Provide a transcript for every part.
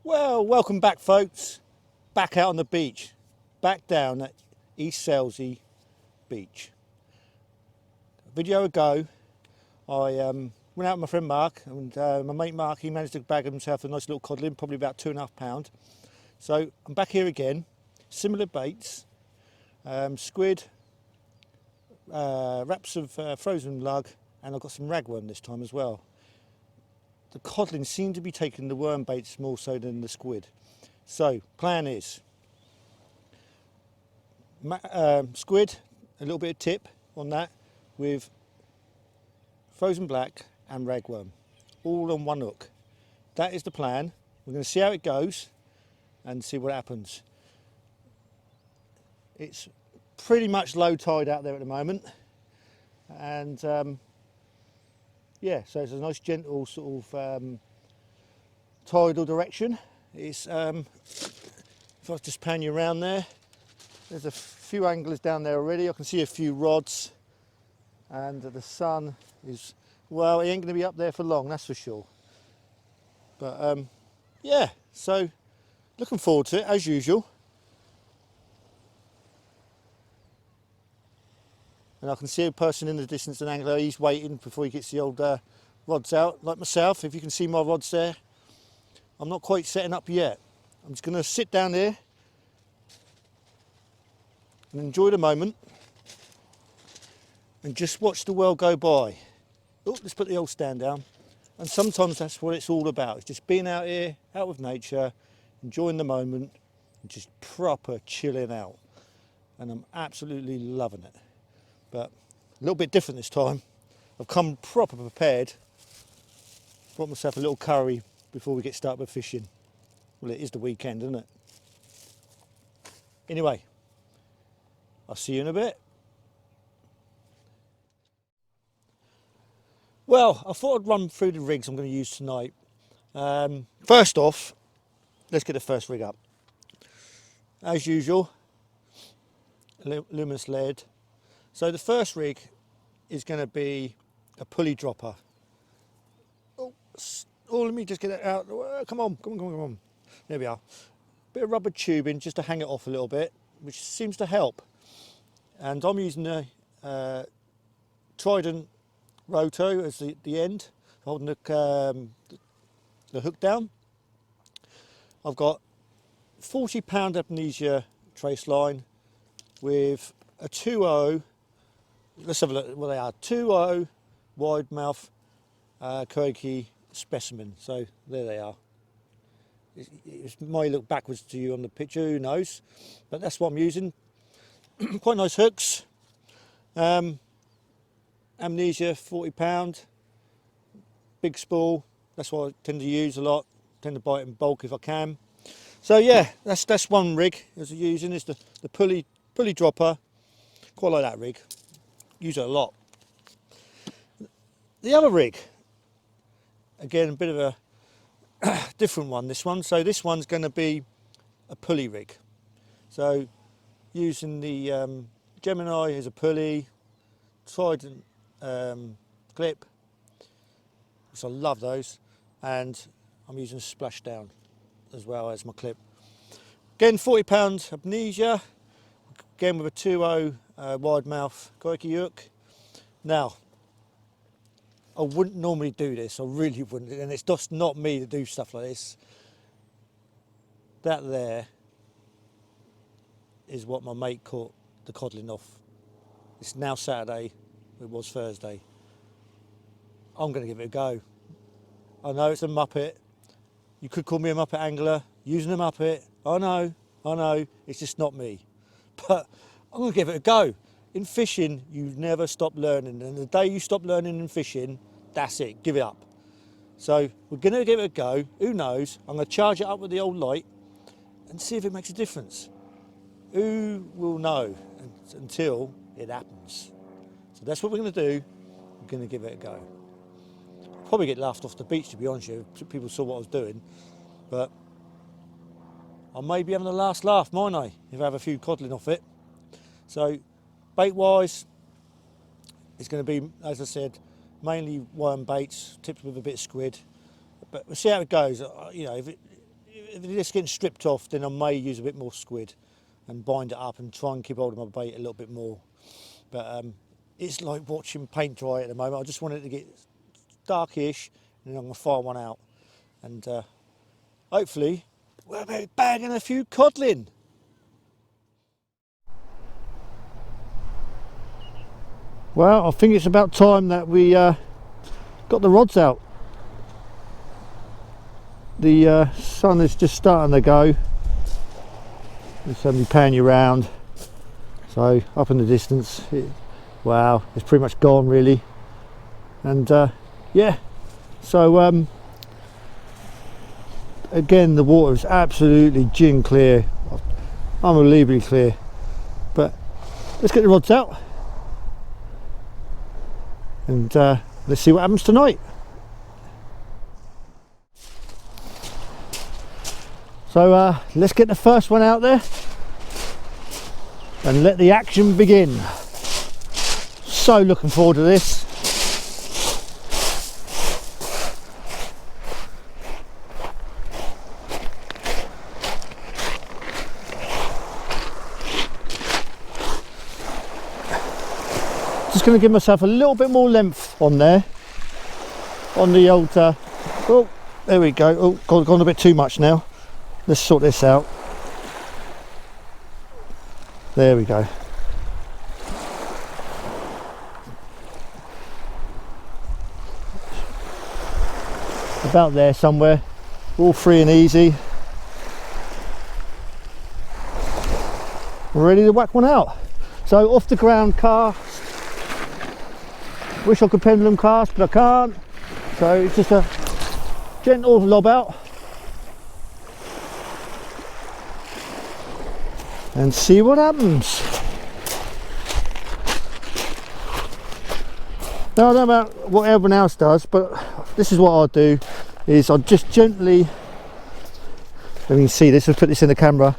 Well, welcome back, folks. Back out on the beach, back down at East Selsey Beach. A video ago, I went out with my friend Mark, and my mate Mark, he managed to bag himself a nice little codling, probably about 2.5 pound. So I'm back here again, similar baits, squid, wraps of frozen lug, and I've got some ragworm this time as well. The codling seem to be taking the worm baits more so than the squid. So, plan is squid, a little bit of tip on that with frozen black and ragworm, all on one hook. That is the plan. We're going to see how it goes and see what happens. It's pretty much low tide out there at the moment, and yeah, so it's a nice gentle sort of tidal direction. It's if I just pan you around there, there's a few anglers down there already. I can see a few rods, and the sun is, well, it ain't going to be up there for long, that's for sure. But yeah, so looking forward to it as usual. And I can see a person in the distance, an angler, he's waiting before he gets the old rods out, like myself. If you can see my rods there, I'm not quite setting up yet. I'm just going to sit down here and enjoy the moment and just watch the world go by. Oh, let's put the old stand down. And sometimes that's what it's all about. It's just being out here, out with nature, enjoying the moment, and just proper chilling out. And I'm absolutely loving it. But a little bit different this time. I've come proper prepared. Brought myself a little curry before we get started with fishing. Well, it is the weekend, isn't it? Anyway, I'll see you in a bit. Well, I thought I'd run through the rigs I'm going to use tonight. First off, let's get the first rig up. As usual, luminous lead. So the first rig is going to be a pulley dropper. Oh, let me just get it out. Come on. There we are. Bit of rubber tubing just to hang it off a little bit, which seems to help. And I'm using a Trident Roto as the end, holding the hook down. I've got 40 pound Amnesia trace line with a 2.0, let's have a look what they are, 2.0 wide mouth Koike specimen. So there they are. It might look backwards to you on the picture, who knows, but that's what I'm using. Quite nice hooks. Amnesia 40 pound, big spool, that's what I tend to use a lot, tend to buy it in bulk if I can. So yeah, that's one rig as I'm using, is the pulley dropper. Quite like that rig, use it a lot. The other rig, again a bit of a different one, this one. So this one's going to be a pulley rig. So using the Gemini as a pulley, Trident clip, which I love those, and I'm using splashdown as well as my clip. Again, 40 pound Amnesia, again with a 2.0 wide mouth Koike hook. Now, I wouldn't normally do this, I really wouldn't, and it's just not me to do stuff like this. That there is what my mate caught the codling off. It's now Saturday, it was Thursday. I'm going to give it a go. I know it's a muppet, You could call me a Muppet angler, using a Muppet. I know, it's just not me. But I'm going to give it a go. In fishing, you never stop learning. And the day you stop learning in fishing, that's it, give it up. So we're going to give it a go. Who knows? I'm going to charge it up with the old light and see if it makes a difference. Who will know until it happens? So that's what we're going to do. We're going to give it a go. Probably get laughed off the beach, to be honest with you. People saw what I was doing. But I may be having the last laugh, mightn't I, if I have a few codling off it. So bait-wise, it's going to be, as I said, mainly worm baits, tipped with a bit of squid. But we'll see how it goes. You know, if it's getting stripped off, then I may use a bit more squid and bind it up and try and keep hold of my bait a little bit more. But it's like watching paint dry at the moment. I just want it to get darkish, and then I'm going to fire one out. And hopefully we'll be bagging a few codling. Well, I think it's about time that we got the rods out. The sun is just starting to go. It's suddenly panning you around. So up in the distance, wow, it's pretty much gone really. And yeah, so again, the water is absolutely gin clear, unbelievably clear. But let's get the rods out and let's see what happens tonight. So let's get the first one out there and let the action begin. So looking forward to this. Just going to give myself a little bit more length on there, on the old, oh, there we go, oh, gone a bit too much now. Let's sort this out. There we go. About there somewhere, all free and easy. We're ready to whack one out. So off the ground cast. Wish I could pendulum cast, but I can't. So it's just a gentle lob out. And see what happens. Now I don't know about what everyone else does, but this is what I'll do, is I'll just gently, let me see this, I'll put this in the camera,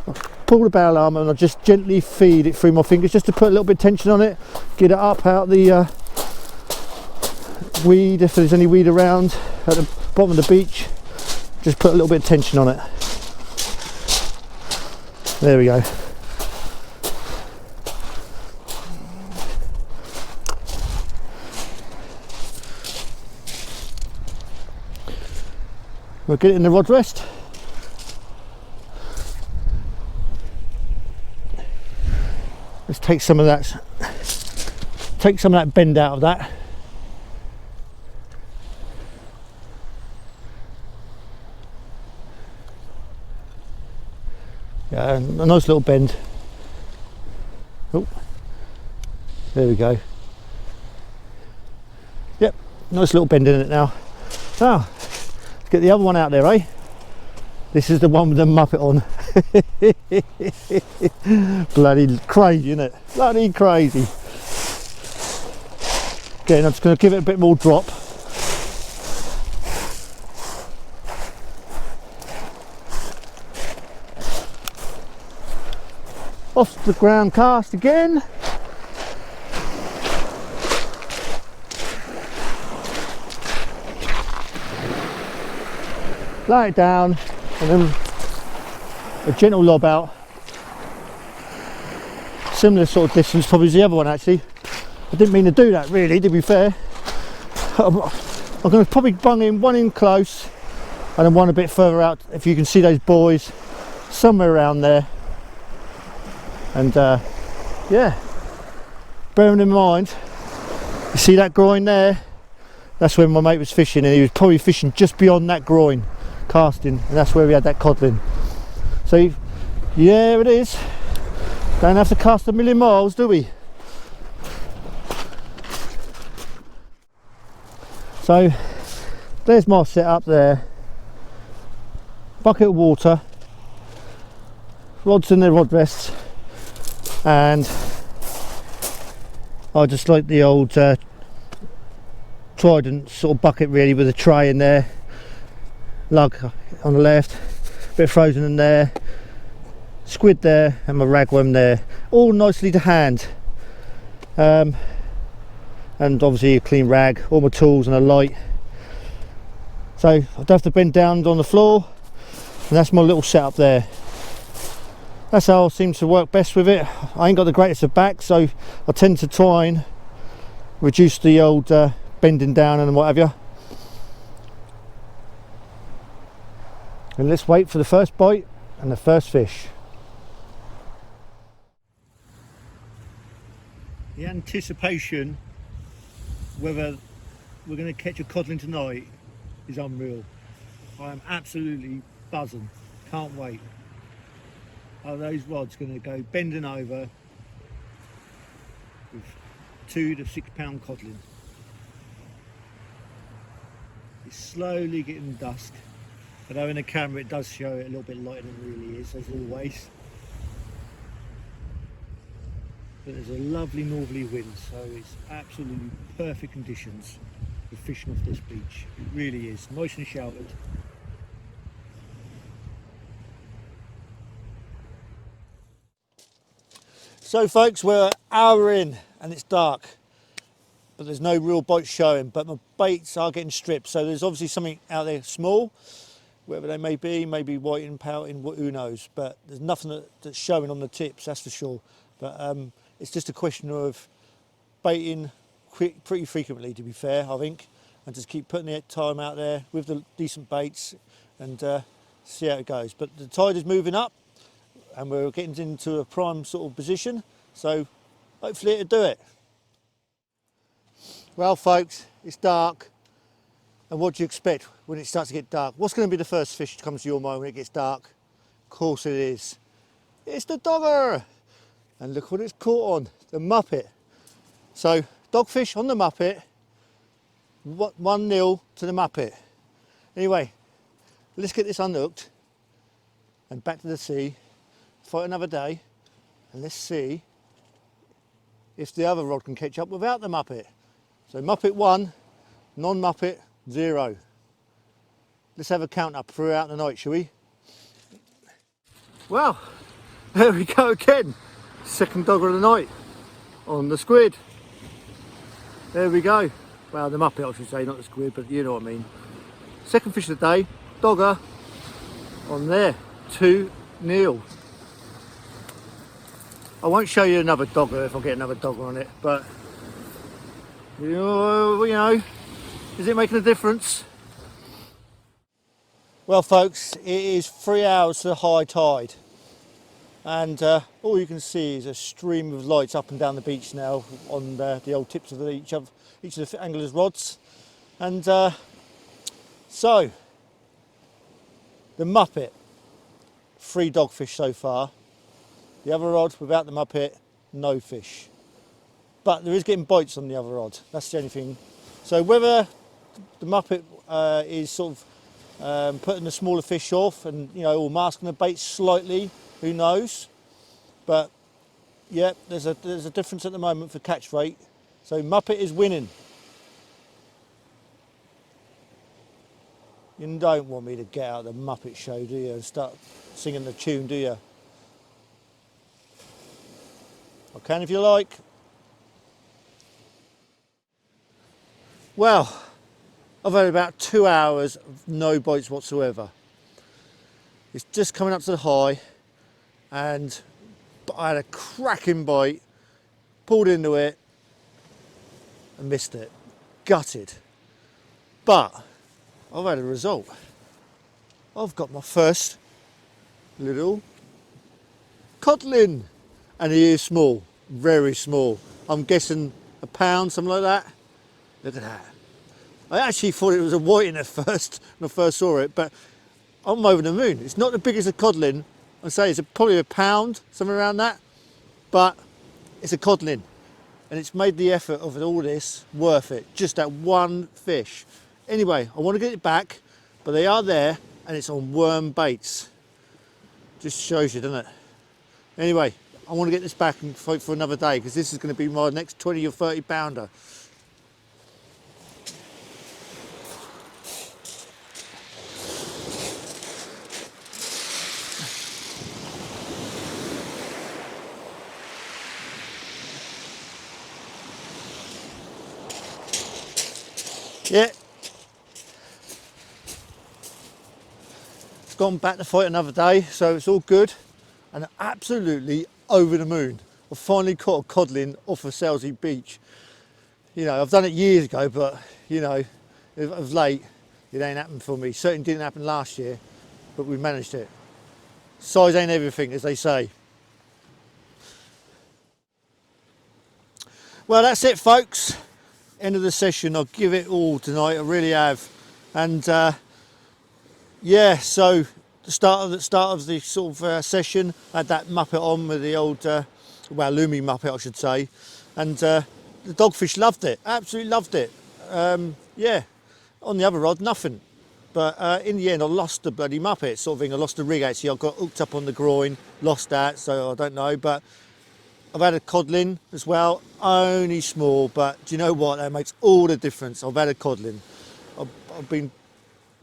I'll pull the barrel arm and I'll just gently feed it through my fingers just to put a little bit of tension on it, get it up out the weed, if there's any weed around at the bottom of the beach, just put a little bit of tension on it. There we go. We'll get it in the rod rest. Let's take some of that bend out of that. Yeah, a nice little bend. Oh, there we go. Yep, nice little bend in it now. Now, let's get the other one out there, eh? This is the one with the Muppet on. Bloody crazy, isn't it? Bloody crazy. Again, I'm just going to give it a bit more drop. Off the ground cast again. Lay it down and then a gentle lob out. Similar sort of distance probably as the other one actually. I didn't mean to do that really, to be fair. I'm going to probably bung in one in close and then one a bit further out, if you can see those buoys somewhere around there. And yeah, bearing in mind, you see that groin there, That's when my mate was fishing, and he was probably fishing just beyond that groin, casting, and that's where we had that codling. So yeah, it is. Don't have to cast a million miles, do we? So there's my setup there. Bucket of water, rods in their rod rests, and I just like the old Trident sort of bucket really, with a tray in there, lug on the left, bit of frozen in there, squid there, and my ragworm there, all nicely to hand. And obviously a clean rag, all my tools and a light, so I don't have to bend down on the floor. And that's my little setup there. That's how I seem to work best with it. I ain't got the greatest of back, so I tend to try and reduce the old bending down and what have you. And let's wait for the first bite and the first fish. The anticipation whether we're going to catch a codling tonight is unreal. I am absolutely buzzing, can't wait. Are those rods going to go bending over with 2 to 6 pound codling? It's slowly getting dusk, although in the camera it does show it a little bit lighter than it really is, as always. But there's a lovely northerly wind, so it's absolutely perfect conditions for fishing off this beach. It really is, nice and sheltered. So folks, we're an hour in and it's dark, but there's no real bites showing, but my baits are getting stripped, so there's obviously something out there small, whatever they may be white and pouting, who knows, but there's nothing that's showing on the tips, that's for sure. But it's just a question of baiting pretty frequently, to be fair, I think, and just keep putting the time out there with the decent baits and see how it goes. But the tide is moving up and we're getting into a prime sort of position, so hopefully it'll do it. Well folks, it's dark, and what do you expect when it starts to get dark? What's going to be the first fish that comes to your mind when it gets dark? Of course it is. It's the dogger! And look what it's caught on, the muppet. So dogfish on the muppet, 1-0 to the muppet. Anyway, let's get this unhooked and back to the sea, fight another day, and let's see if the other rod can catch up without the muppet. So muppet 1, non-muppet 0. Let's have a count up throughout the night, shall we? Well, there we go again. Second dogger of the night on the squid. There we go. Well, the muppet I should say, not the squid, but you know what I mean. Second fish of the day, dogger on there, 2-0. I won't show you another dogger if I get another dogger on it, but you know, is it making a difference? Well folks, it is 3 hours to the high tide, and all you can see is a stream of lights up and down the beach now on the old tips of each of the anglers' rods. And so the muppet, 3 dogfish so far. The other rod without the muppet, no fish. But there is getting bites on the other rod, that's the only thing. So whether the muppet is sort of putting the smaller fish off and, you know, or masking the bait slightly, who knows. But yeah, there's a difference at the moment for catch rate. So muppet is winning. You don't want me to get out the Muppet show, do you, and start singing the tune, do you? I can if you like. Well, I've had about 2 hours of no bites whatsoever. It's just coming up to the high, and I had a cracking bite, pulled into it and missed it. Gutted. But I've had a result. I've got my first little codling, and he is small, very small. I'm guessing a pound, something like that. Look at that. I actually thought it was a whiting at first when I first saw it, but I'm over the moon. It's not the biggest of codling. I'd say it's probably a pound, something around that, but it's a codling, and it's made the effort of all this worth it. Just that one fish. Anyway, I want to get it back, but they are there, and it's on worm baits. Just shows you, doesn't it? Anyway, I want to get this back and fight for another day, because this is going to be my next 20 or 30 pounder. Yeah, it's gone back to fight another day, so it's all good, and absolutely over the moon. I've finally caught a codling off of Selsey Beach. You know, I've done it years ago, but you know, of late, it ain't happened for me. Certainly didn't happen last year, but we managed it. Size ain't everything, as they say. Well, that's it, folks. End of the session. I'll give it all tonight. I really have, and yeah. So the start of the sort of session, I had that muppet on with the old, well, Lumi muppet, I should say, and the dogfish loved it. Absolutely loved it. Yeah. On the other rod, nothing. But in the end, I lost the bloody muppet, sort of thing. I lost the rig actually. I got hooked up on the groin, lost that. So I don't know, but. I've had a codling as well, only small, but do you know what? That makes all the difference. I've had a codling. I've been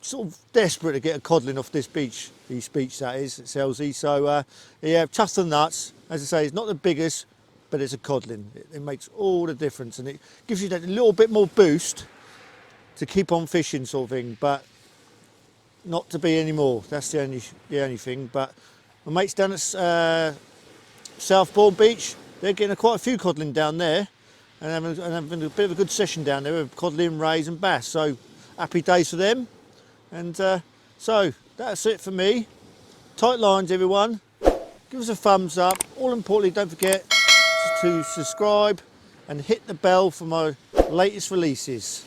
sort of desperate to get a codling off this beach, East Beach that is, at Selsey. So yeah, tough to nuts. As I say, it's not the biggest, but it's a codling. It makes all the difference, and it gives you that little bit more boost to keep on fishing, sort of thing. But not to be anymore. That's the only thing. But my mates down at Southbourne Beach, they're getting quite a few codling down there, and having a bit of a good session down there with codling, rays and bass. So happy days for them. And so that's it for me. Tight lines, everyone. Give us a thumbs up. All importantly, don't forget to subscribe and hit the bell for my latest releases.